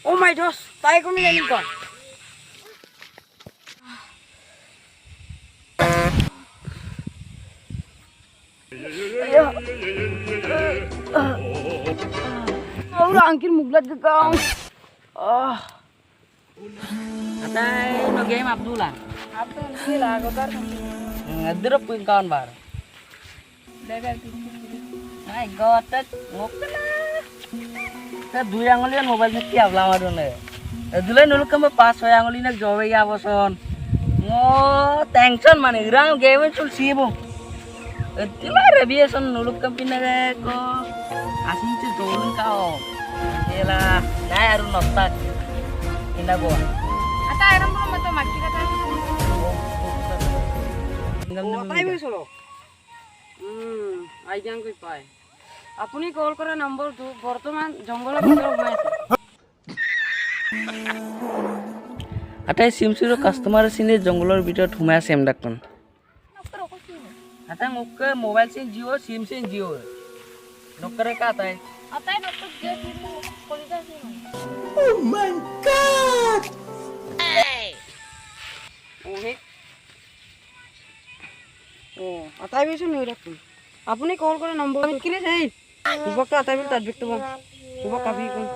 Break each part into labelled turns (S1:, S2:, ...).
S1: Oh my gosh, tayo kumilalim ka. Aura angkin muglat ke kau.
S2: Atay no game Abdullah.
S1: Abdul gila kau tar.
S2: Ngadrop pun kawan bar. My god, tat ngokna. Tat dua angolian mobile ni tiap lama dulu. Dulu nulu kami pas saya angolian jowe ya boson. Ngo tension mana irang game sul sibuk. Tila rebiason nulu kami nere ko asin tu dolun kau. Tila, saya harus notak. Ina gua.
S1: Ata eram belum betul mati kata. Oh, tayo besok. আইডিয়ান কই পায় আপুনি কল কৰা নম্বৰটো বৰ্তমান জংগলৰ ভিতৰত হৈ আছে
S2: আটাই সিমসিৰো কাস্টমাৰ সিনে জংগলৰ ভিতৰত সোমাই আছে এমডাকন আটাই মোক মোবাইল সিন জিও সিম সিন জিও নকৰে কা আটাই
S1: ডক্টৰ যে কলিতা সিং
S2: ও মাই গড
S1: আটাই বেশি নই রাখুন আপনি কল করে নম্বর কিনে যাই সুবক আটাই বিল তার ব্যক্ত বল সুবক কাবি কোন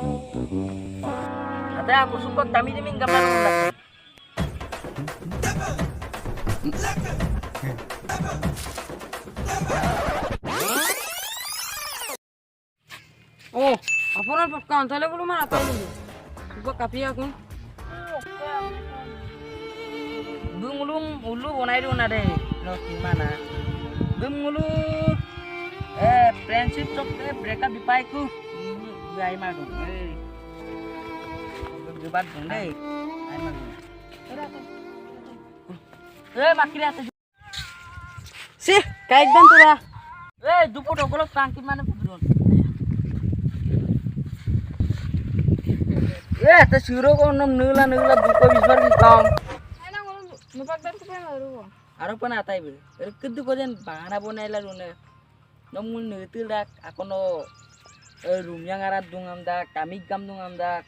S2: আটাই aku সুবক তামি দিমি গামার উন্ডা
S1: ও আপনার পক্কা আনতালে বলো মার আটাই দিল সুবক কাপি এখন
S2: Bungulung ulu bonai do na de no kimana bungulu friendship chok break up dipai ku gai ma do debat dong deh ai ma makri ate
S1: সে কাইকদান তোরা
S2: dupo dogolo tangki mana pudron ta siro ko nom nula dupo bisbar ki kam
S1: নুপাকদান তো PAN আরো
S2: Aro pun atai bil. Kedu kojen bangana bonai la rune. Nomun neutil dak akono room yang arat dungam dak kamik gam dungam dak.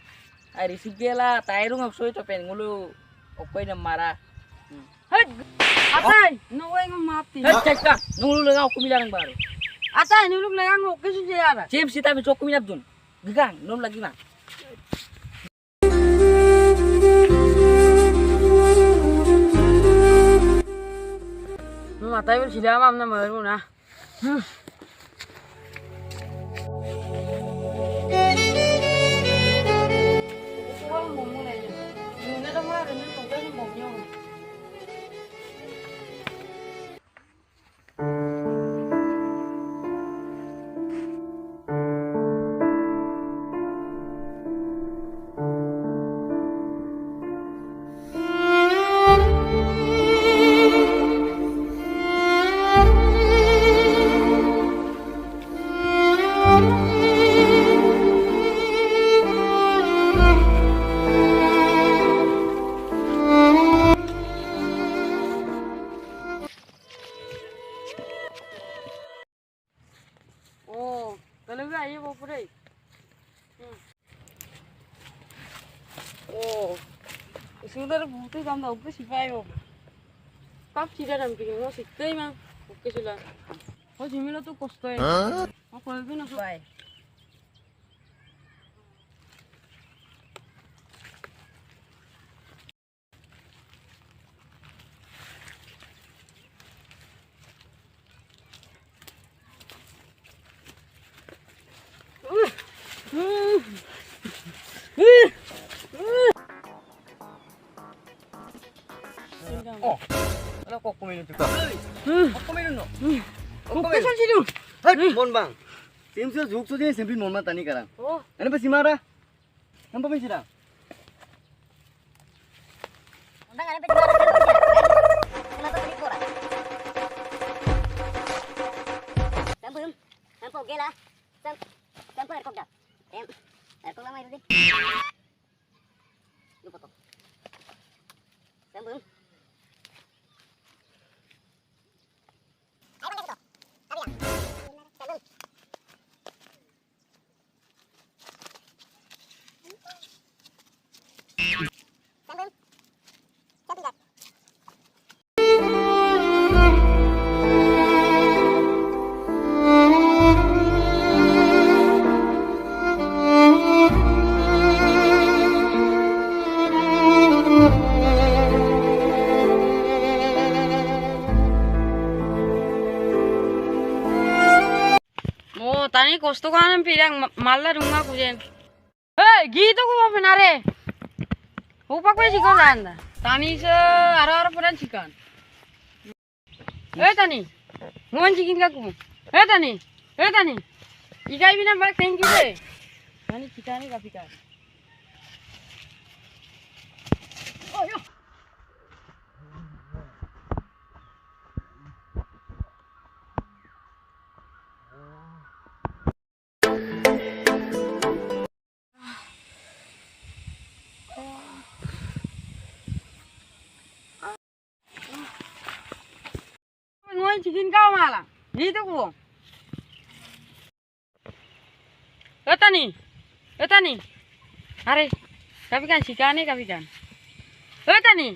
S2: Ai receive gela tairung apsoi to pen ngulu okoi na mara.
S1: Hey Atai নওয়াই go মাপতি
S2: Hei cekka ngulu lenga aku bilang baru.
S1: আতাই নুলুক লাগাং okay সুজে আরা
S2: Sim sita bi cokku minap dun. Gegang nom lagi mah.
S1: আতাই বিল ছিলাম আমনা মারবো না Kalau enggak, ayo bawa pudai. Oh, sudah ada bukti kamu tahu sih pak yo. Kap tidak ada mungkin mau siktai mah, oke sudah. Oh jimila tuh kosтой. Aku lagi nak buy.
S2: Oh. Ala kok kumain juga. Kok kumain no?
S1: Oke san sih dulu.
S3: Hei, mon bang. Tim sel juk so je simply mon tani karang.
S1: Oh,
S3: Ano pa si Mara? Nampa pa sila.
S4: Undang ano pa si Mara? Kenapa tadi kurang? Sampun, sampo gela. Sampo air dah. Air lama itu deh. Lupa kok. Sampun.
S1: tani kosto kanan pirang malla runga kujen. Hey, gitu ko penare. Upak pe sikon anda. Tani se ara peran sikan. Tani. Ngon sikin kaku. Tani. Tani. Ikai bina bak thank you deh. Tani kita ni kapikan. Oh yo. Ngon sikin kau malah. Gitu ko. Tani. Are, kapikan sikane kapikan. Tani.